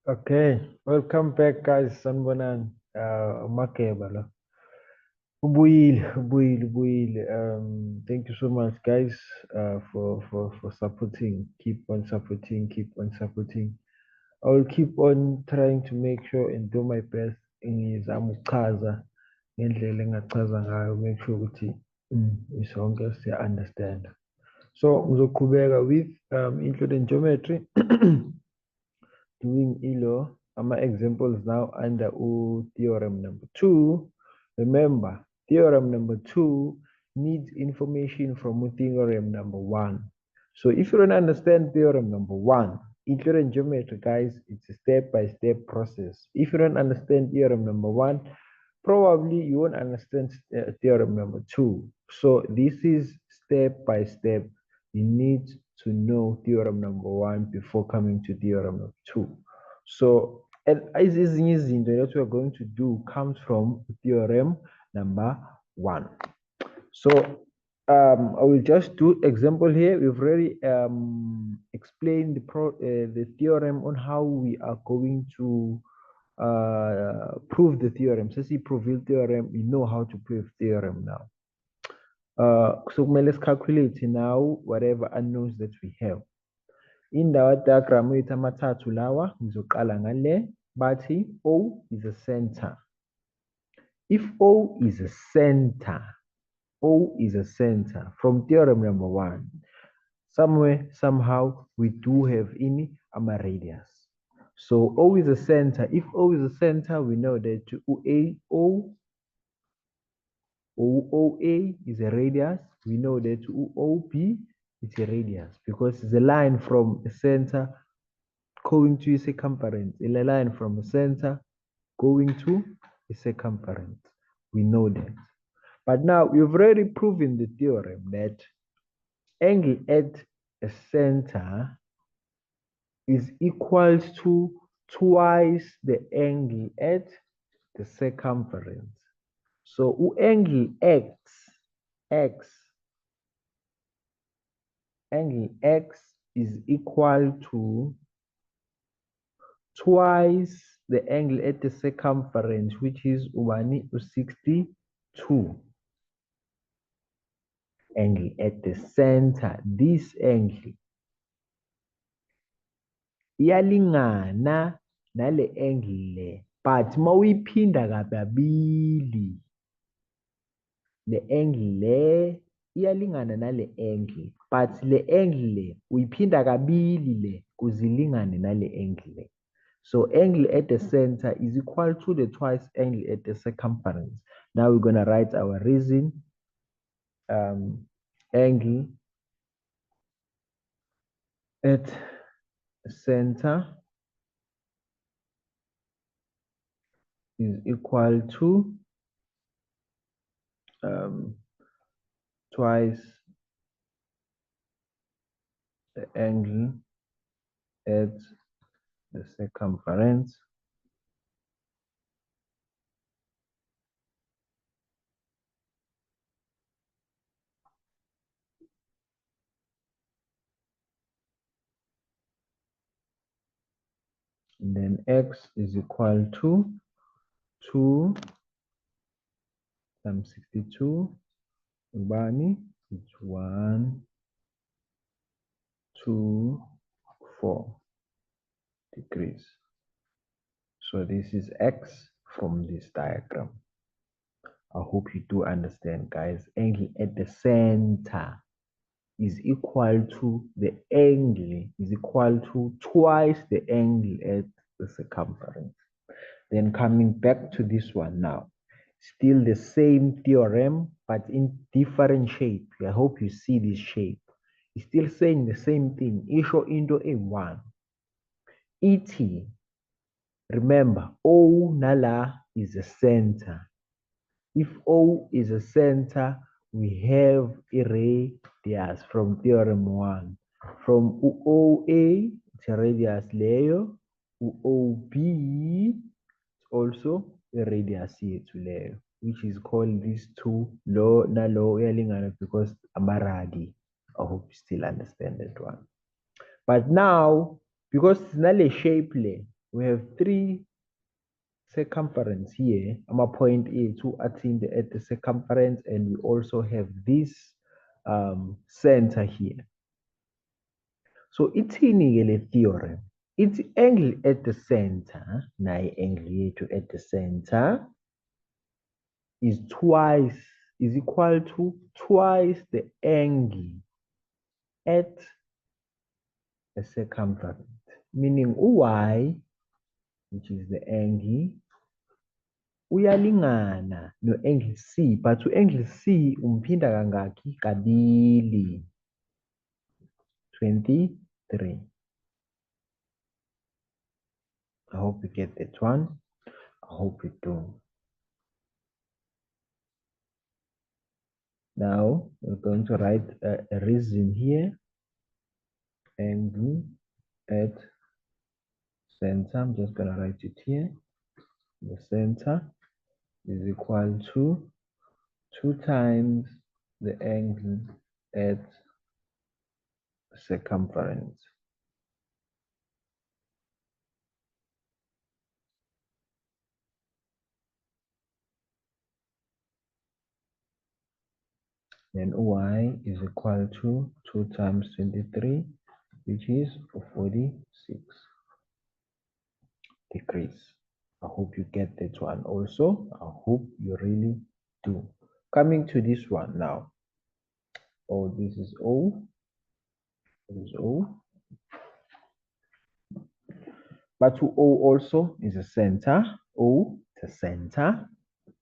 Okay, welcome back, guys. Sanbonan, Makeba la. Ubuyile. Thank you so much, guys, for supporting. Keep on supporting. Keep on supporting. I will keep on trying to make sure and do my best. Ngizama ukuchaza ngendlela engachaza ngayo. Make sure ukuthi isonke siya understand. So ngizoqhubeka with Euclidean geometry. Doing ILO, examples now under theorem number 2. Remember, theorem number 2 needs information from theorem number 1. So if you don't understand theorem number 1, Euclidean geometry, guys, it's a step-by-step process. If you don't understand theorem number 1, probably you won't understand theorem number 2. So this is step-by-step. You need to know theorem number 1 before coming to theorem number 2. So, and ezinye izinto that we're going to do comes from theorem number 1. So, I will just do example here. We've already explained the theorem on how we are going to prove the theorem. So, see, prove the theorem, we know how to prove theorem now. So let's calculate now whatever unknowns that we have. Indawo diagram yethu amathathu lawa ngizoqala ngale bathi O is a center. If O is a center, O is a center from theorem number 1. Somewhere, somehow, we do have in a radius. So O is a center. If O is a center, we know that OA is a radius. We know that OB is a radius because it's a line from a center going to a circumference. A line from a center going to a circumference. We know that. But now we've already proven the theorem that angle at a center is equal to twice the angle at the circumference. So angle X is equal to twice the angle at the circumference, which is 62. Angle at the center, this angle iyalingana nale angle le, but mawuyiphinda kababili le angle le iyalingana nale angle, but le angle le uyiphinda kabili le kuzilingane nale angle le. So angle at the center is equal to the twice angle at the circumference. Now we're going to write our reason. Angle at the center is equal to twice the angle at the circumference and then X is equal to 2 times 62. Ubani, it's 1, 2, 4 degrees. So this is X from this diagram. I hope you do understand, guys. Angle at the center is equal to the angle, is equal to twice the angle at the circumference. Then coming back to this one now. Still the same theorem, but in different shape. I hope you see this shape. It's still saying the same thing. Isho into A1. ET. Remember, O nala is a center. If O is a center, we have a radius from theorem 1. From OA, it's a radius layer. OB, it's also a radius here to layer, which is called these two low na low yalingana because amaradi. I hope you still understand that one. But now, because it's not a shape, we have three circumference here. My point is to attend at the circumference, and we also have this center here. So it's in a theorem. Its angle at the center, now angle at the center, is equal to twice the angle at the circumference. Meaning y, which is the angle, uyalingana no-angle C, but u-angle C umphinda kangaki? Kabili. 23. I hope you get that one. I hope you do. Now, we're going to write a reason here. Angle at center. I'm just going to write it here. The center is equal to 2 times the angle at circumference. Then y is equal to 2 times 23, which is 46 degrees. I hope you get that one also. I hope you really do. Coming to this one now. Oh, this is O. This is O. But to O also is a center. O, the center.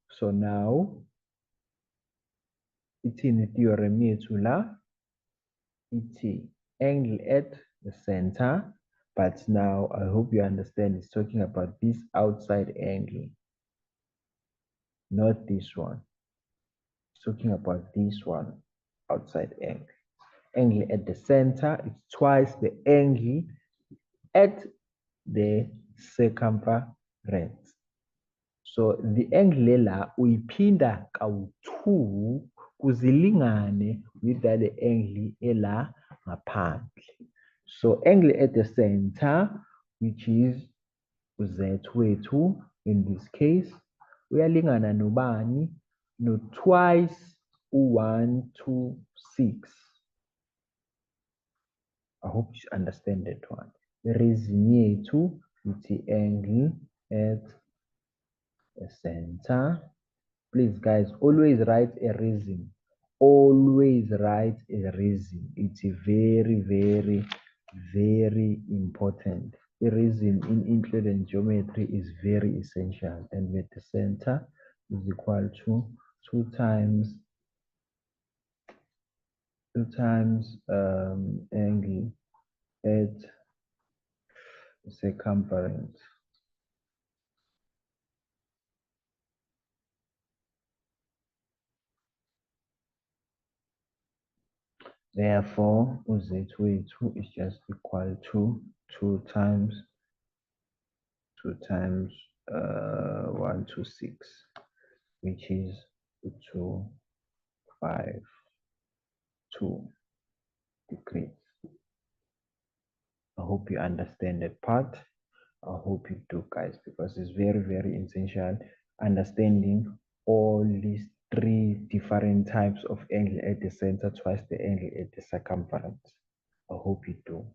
So now, it's in the theorem la. It's angle at the center. But now, I hope you understand it's talking about this outside angle. Not this one. It's talking about this one, outside angle. Angle at the center, it's twice the angle at the circumference. So the angle la uyiphinda kawu-2 kuzilingane with the angle ela ngaphandle. So angle at the center, which is z wethu in this case, uyalingana nobani? No, twice u-126. I hope you understand that one. The reason yethu it's angle at the center. Please, guys, always write a reason. Always write a reason. It's very, very, very important. The reason in Euclidean geometry is very essential. And with the center is equal to 2 times angle at circumference. Therefore, z2 is just equal to 2 times 126, which is 252 degrees. I hope you understand that part. I hope you do, guys, because it's very, very essential understanding all these 3 different types of angle at the center twice the angle at the circumference. I hope you do.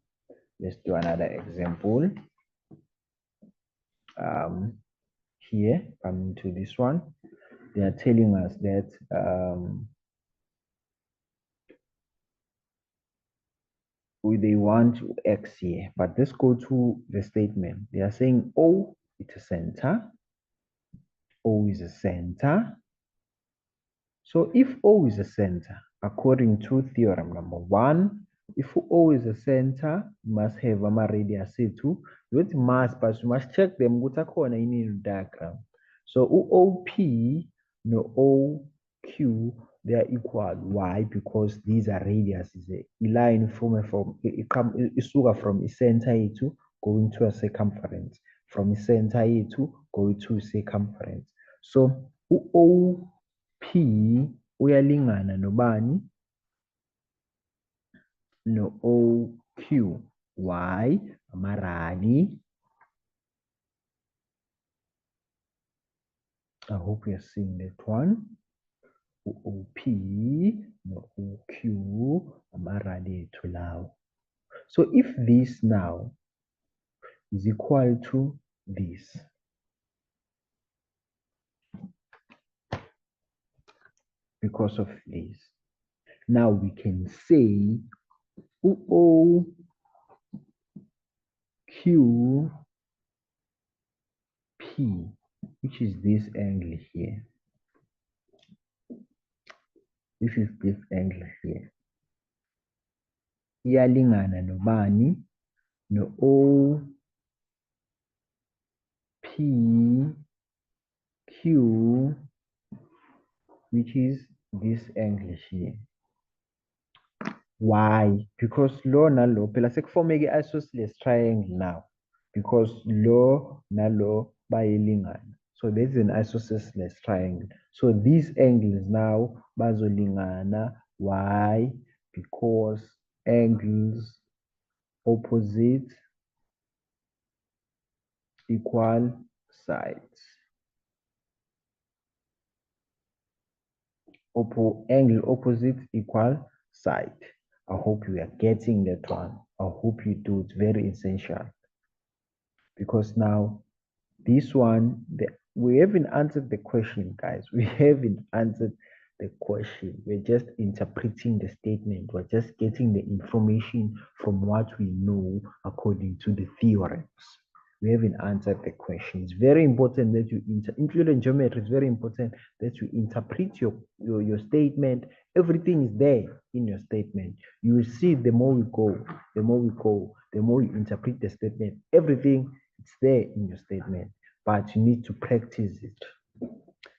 Let's do another example. Here, coming to this one, they are telling us that they want x here, but let's go to the statement. They are saying O is a center. O is a center. So if O is a center, according to theorem number 1, if O is a center, you must have a radius ethu. With mass, but you must check them with a corner in the diagram. So OP no OQ, they are equal. Why? Because these are radiuses. A line from a center to going to a circumference. From a center to going to circumference. So OP uyalingana nobani? no OQ. Why? Amarani. I hope you're seeing that one. OP no OQ. Amarani to now. So if this now is equal to this, because of this, now we can say OQ P, which is this angle here. This is this angle here. Iyalingana nobani no OP Q, which is this angle here. Why? Because lo nalo phela sekufomeke isosceles triangle now. Because lo nalo bayalingana. So there's an isosceles triangle. So these angles now bazolingana. Why? Because angles opposite equal sides. Angle opposite equal side. I hope you are getting that one. I hope you do. It's very essential. Because now this one, we haven't answered the question, guys. We haven't answered the question. We're just interpreting the statement. We're just getting the information from what we know according to the theorems. We haven't answered the question. It's very important that you including geometry. It's very important that you interpret your statement. Everything is there in your statement. You will see the more we go, the more you interpret the statement. Everything is there in your statement, but you need to practice it.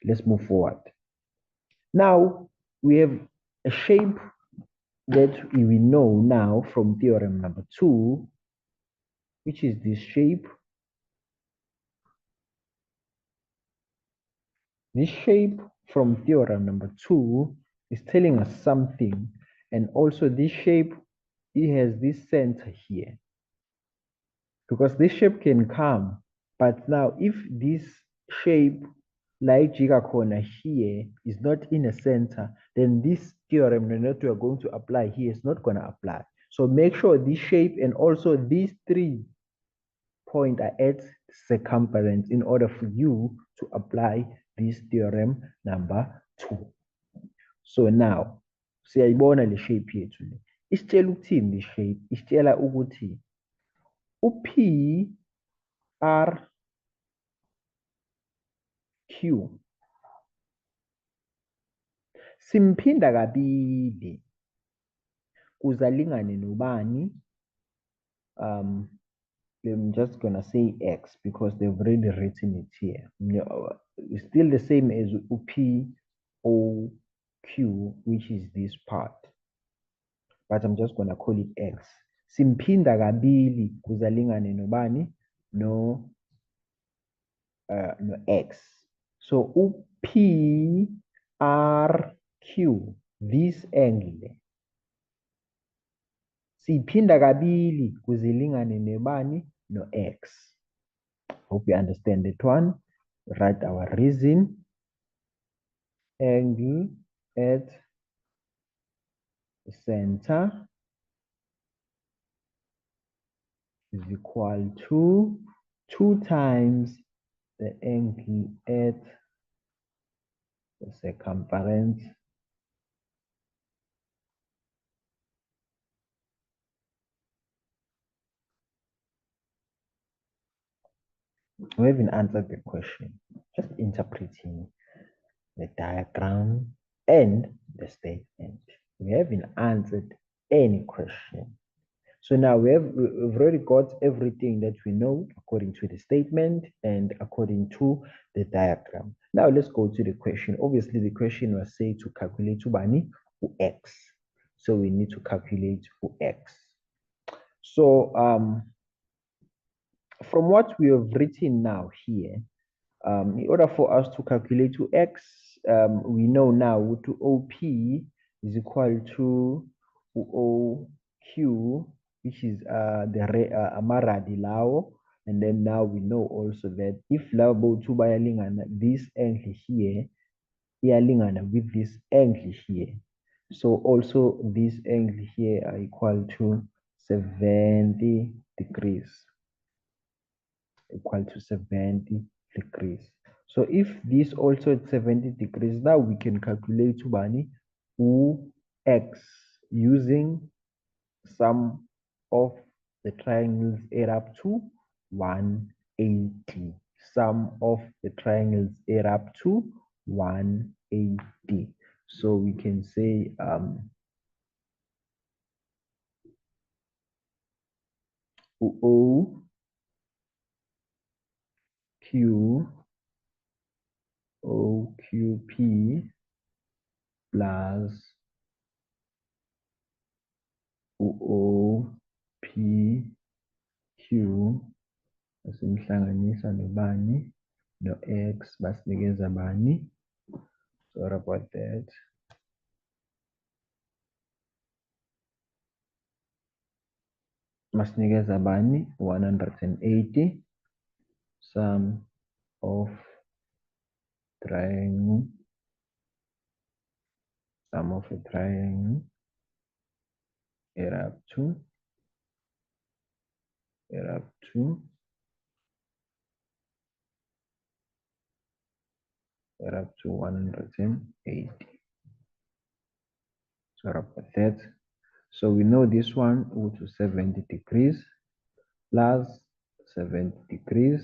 Let's move forward. Now we have a shape that we know now from theorem number 2, which is this shape. This shape from theorem number 2 is telling us something, and also this shape, it has this center here. Because this shape can come, but now if this shape, like Giga corner here, is not in a center, then this theorem that we are going to apply here is not going to apply. So make sure this shape and also these 3 points are at circumference in order for you to apply this theorem number 2. So now, siyayibona le shape yethu le. Isitshela ukuthini le shape? Isitshela ukuthi u-P R Q simphinda kabili kuzalingane nobani. I'm just gonna say X because they've already written it here. It's still the same as P O Q, which is this part, but I'm just gonna call it X. Simphinda kabili kuzalingane nobani? No X. So P R Q, this angle, siphinda kabili kuzilingane nebani? No X. Hope you understand that one. Write our reason. Angle at the center is equal to 2 times the angle at the circumference we haven't answered the question, just interpreting the diagram and the statement. We haven't answered any question. So now we've already got everything that we know according to the statement and according to the diagram. Now let's go to the question. Obviously, the question was say to calculate ubani x. So we need to calculate x. So from what we have written now here, in order for us to calculate x, we know now to OP is equal to OQ Q, which is amaradi lawo. And then now we know also that if labo two bayalingana, this angle here iyalingana with this angle here. So also this angle here are equal to 70 degrees. Equal to 70 degrees. So if this also is 70 degrees, now we can calculate ubani x using sum of the triangles add up to 180. Sum of the triangles add up to 180. So we can say O Q O Q P plus O P Q asimhlanganisa nobani no X basinikeza bani. Sorry about that. Basinikeza bani 180 sum of triangle sum of a triangle add up to 180. Sorry about that. So we know this one equal to 70 degrees plus 70 degrees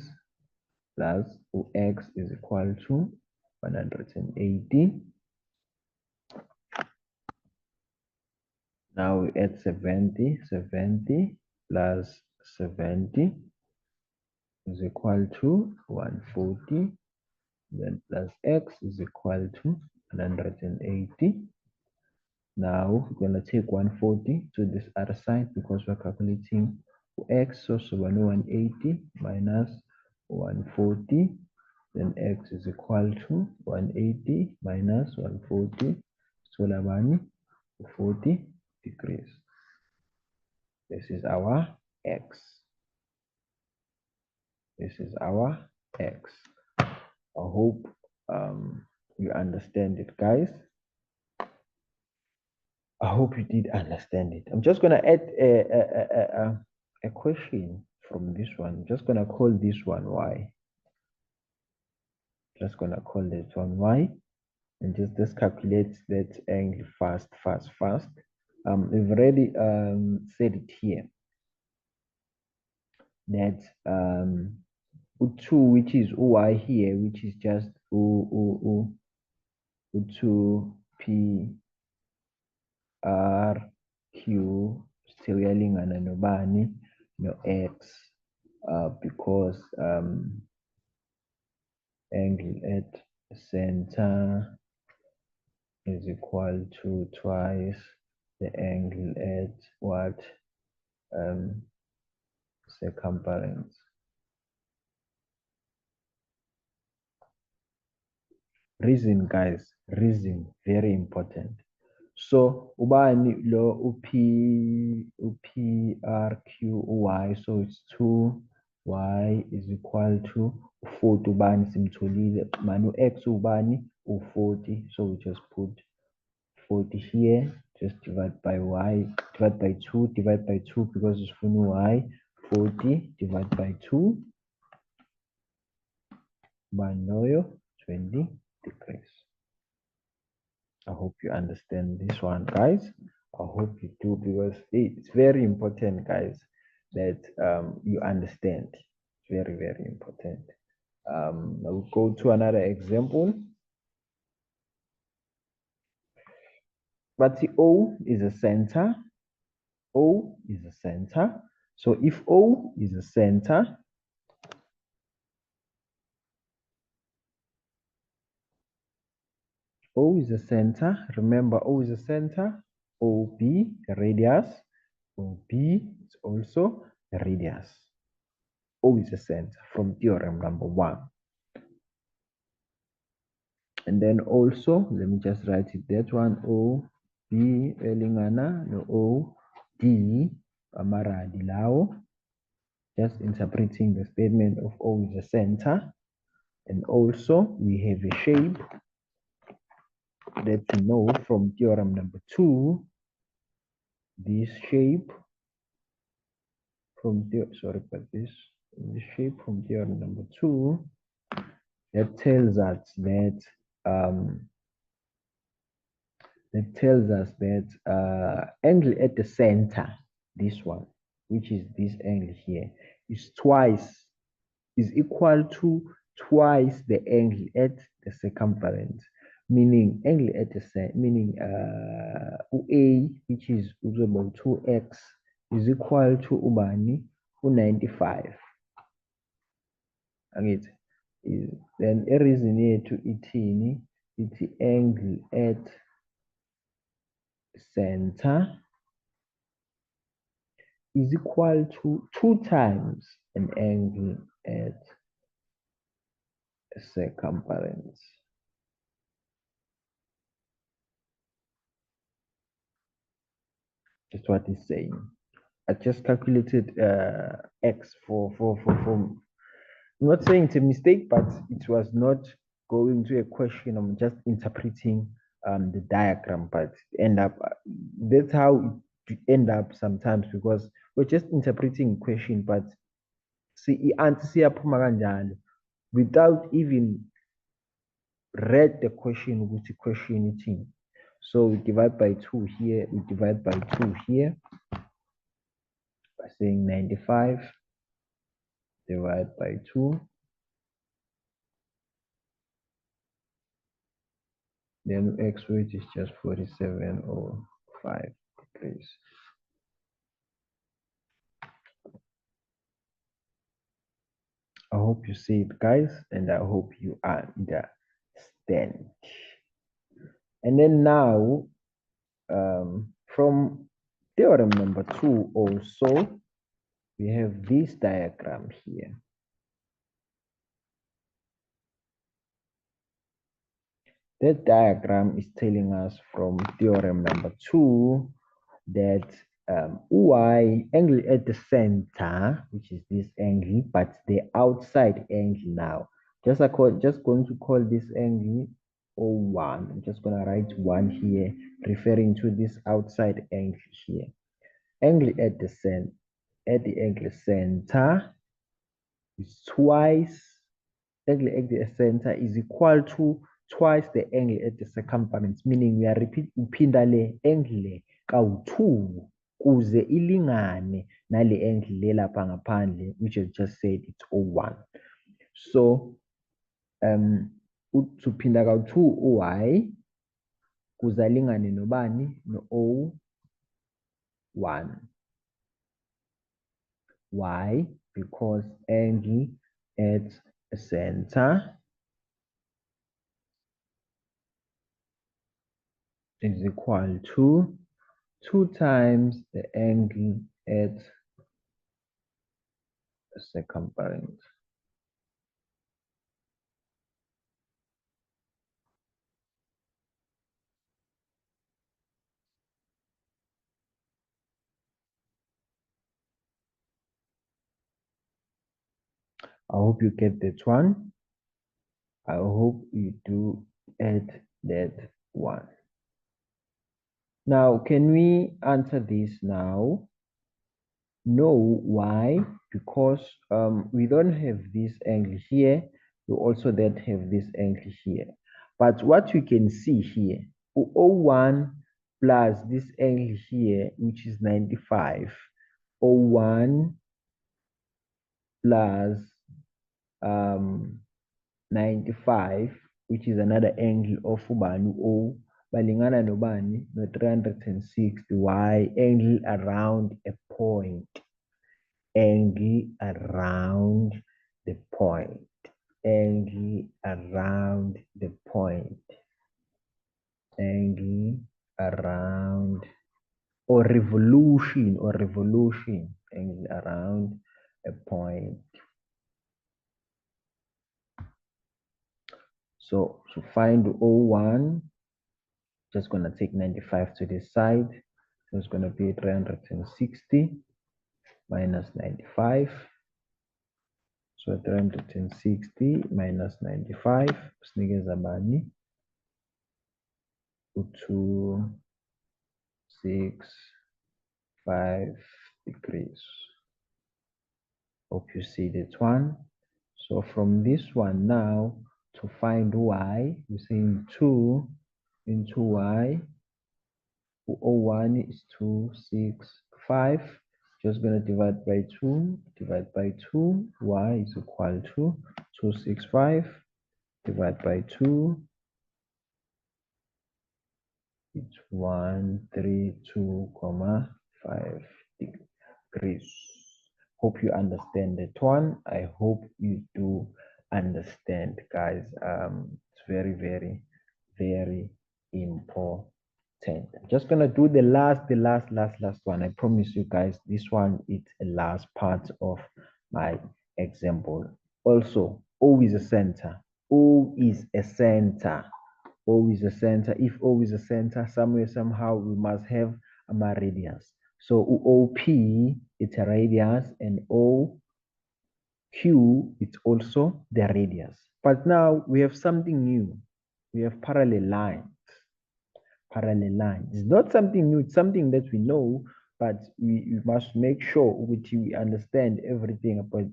plus X is equal to 180. Now we add 70 plus 70 is equal to 140. Then plus X is equal to 180. Now we're going to take 140 to this other side because we're calculating X. So 180 minus 140. Then X is equal to 180 minus 140. So 40 degrees. This is our X. This is our X. I hope you understand it, guys. I hope you did understand it. I'm just going to add a question from this one. I'm just going to call this one Y. Just going to call this one Y. And just calculate that angle fast. We've already said it here. That U2, which is UY here, which is just U2 P R Q still yalingana nobani no X because angle at center is equal to twice the angle at what circumference. Reason, guys, reason, very important. So ubani lo UPRQY, so it's 2y is equal to 40 ubani simtholile manu x ubani u40, so we just put 40 here, just divide by y, divide by 2 because it's from y. 40 divided by 2 banoyo 20 degrees. I hope you understand this one, guys. I hope you do, because it's very important, guys, that you understand. It's very, very important. I'll go to another example. But the O is a center. O is a center. So if O is a center, O is a center. Remember, O is a center. OB, the radius. OB is also the radius. O is a center from theorem number 1. And then also, let me just write it that one. O B elingana no O D, amaradi lawo, just interpreting the statement of O is a center. And also we have a shape that we know from theorem number 2. This shape from the this shape from theorem number 2 that tells us that angle at the center, this one, which is this angle here, is equal to twice the angle at the circumference, meaning angle at the center, meaning A, which is about 2x, is equal to ubani 95. Angithi? Then a reason yethu ithini? Ithi angle at center is equal to 2 times an angle at circumference. That's what it's saying. I just calculated x for I'm not saying it's a mistake, but it was not going to a question. I'm just interpreting the diagram, but end up that's how it end up sometimes, because we're just interpreting a question, but see answer without even read the question with the question thing. So we divide by 2 here, we divide by 2 here by saying 95 divide by 2. Then x weight is just 47.05 degrees. I hope you see it, guys, and I hope you understand. And then now, from theorem number 2 also, we have this diagram here. That diagram is telling us from theorem number 2 that y angle at the center, which is this angle, but the outside angle now. Just going to call this angle O1. I'm just going to write 1 here, referring to this outside angle here. Angle at the angle center is twice, angle at the center is equal to twice the angle at the circumference, meaning we are uphinda le angle kawu-2 kuze ilingane nale angle le lapha ngaphandle, which I just said it's O1. So uphinda kawu-2 uy kuze alingane nobani no O1. Why? Because angle at a center is equal to 2 times the angle at the circumference. I hope you get that one. I hope you do add that one. Now, can we answer this now? No. Why? Because we don't have this angle here. We also don't have this angle here. But what you can see here, O1 plus this angle here, which is 95, O1 plus 95, which is another angle of ubani O, balingana nobani no 360. Why? Angle around a point. Angle around the point. Angle around the point. Angle around or revolution angle around a point. So to find O1, just gonna take 95 to this side. So it's going to be 360 minus 95. So 360 minus 95 sinikeza bani? 265 degrees. Hope you see that one. So from this one now, to find y, we're saying 2 into y. 201 is 265. Just going to divide by 2. Divide by 2. Y is equal to 265. Divide by 2. It's 132,5 degrees. Hope you understand that one. I hope you do understand, guys. It's very, very, very important. I'm just gonna do the last one. I promise you guys, this one is the last part of my example. Also, O is a center. O is a center. O is a center. If O is a center, somewhere, somehow, we must have a radius. So OP, it's a radius, and OQ, it's also the radius. But now we have something new. We have parallel lines. Parallel lines. It's not something new, it's something that we know, but we must make sure we understand everything about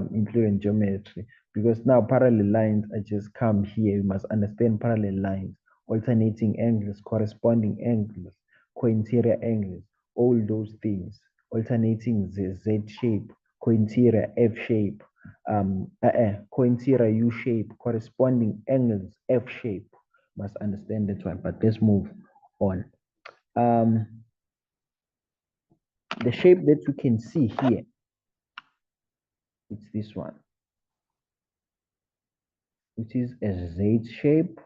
Euclidean geometry, because now parallel lines are just come here. We must understand parallel lines, alternating angles, corresponding angles, co-interior angles, all those things, alternating Z shape, co-interior F shape, co-interior U shape, corresponding angles F shape. Must understand that one. But let's move on. The shape that you can see here, it's this one, which is a Z shape.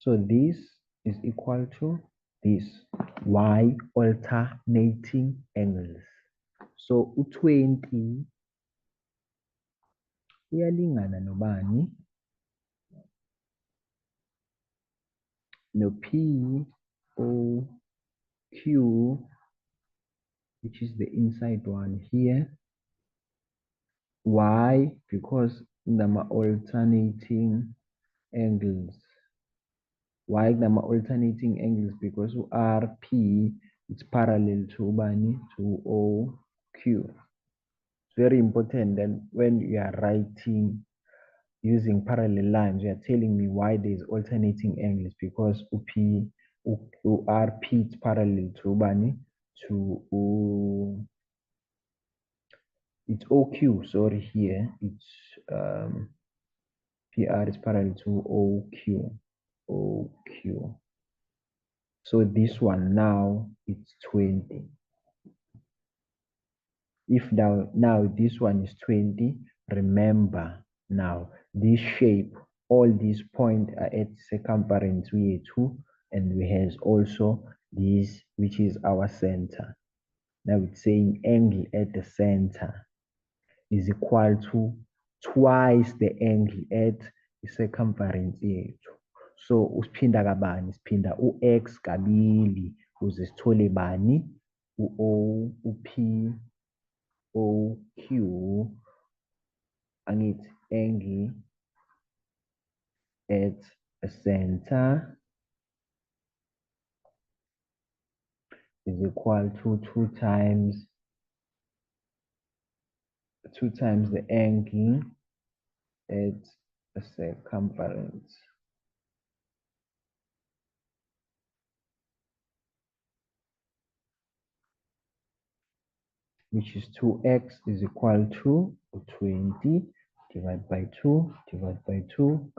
So this is equal to this, Y alternating angles. So u20 uyalingana nobani? No P O Q, which is the inside one here. Why? Because number alternating angles. Why number alternating angles? Because RP is parallel to bani, to OQ. It's very important that when you are writing using parallel lines, you are telling me why there's alternating angles, because RP is parallel to bani, to it's OQ, sorry, here it's PR is parallel to OQ. So this one now it's 20. If now this one is 20, remember now this shape, all these points are at circumference V2, and we have also this, which is our center. Now it's saying angle at the center is equal to twice the angle at the circumference yethu. So usiphinda kabani? Siphinda u-x kabili ukuze sithole bani? U-O, u-P, OQ, angithi angle at a center is equal to 2 times the angle at a circumference. Which is 2x is equal to 20 divided by 2 divided by 2,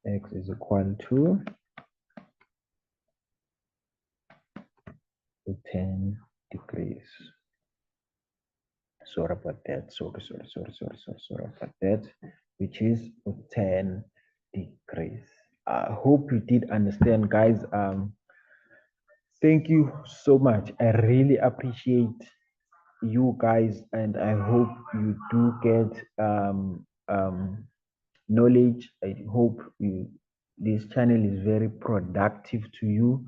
x is equal to 10 degrees. Sorry about that. Sorry about that. Which is 10 degrees. I hope you did understand, guys. Thank you so much. I really appreciate you guys, and I hope you do get knowledge. I hope this channel is very productive to you.